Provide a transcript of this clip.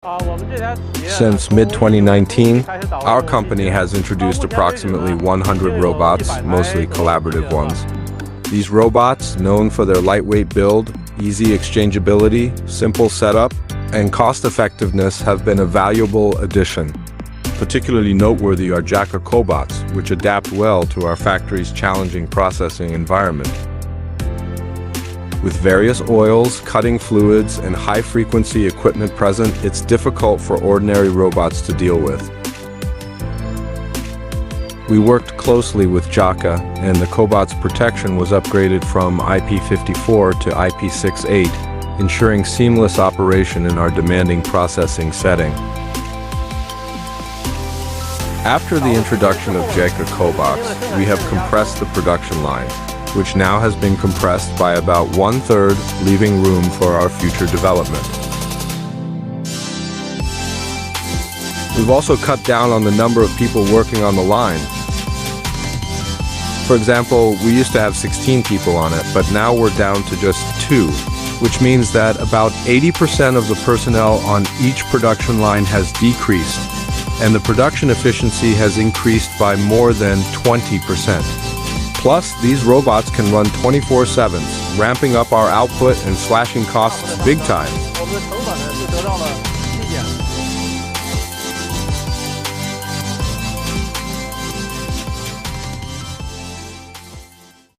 Since mid-2019, our company has introduced approximately 100 robots, mostly collaborative ones. These robots, known for their lightweight build, easy exchangeability, simple setup, and cost-effectiveness, have been a valuable addition. Particularly noteworthy are JAKA Cobots, which adapt well to our factory's challenging processing environment. With various oils, cutting fluids, and high-frequency equipment present, it's difficult for ordinary robots to deal with. We worked closely with JAKA, and the Cobot's protection was upgraded from IP54 to IP68, ensuring seamless operation in our demanding processing setting. After the introduction of JAKA Cobots, we have compressed the production line, which now has been compressed by about 1/3, leaving room for our future development. We've also cut down on the number of people working on the line. For example, we used to have 16 people on it, but now we're down to just 2, which means that about 80% of the personnel on each production line has decreased, and the production efficiency has increased by more than 20%. Plus, these robots can run 24/7, ramping up our output and slashing costs big time.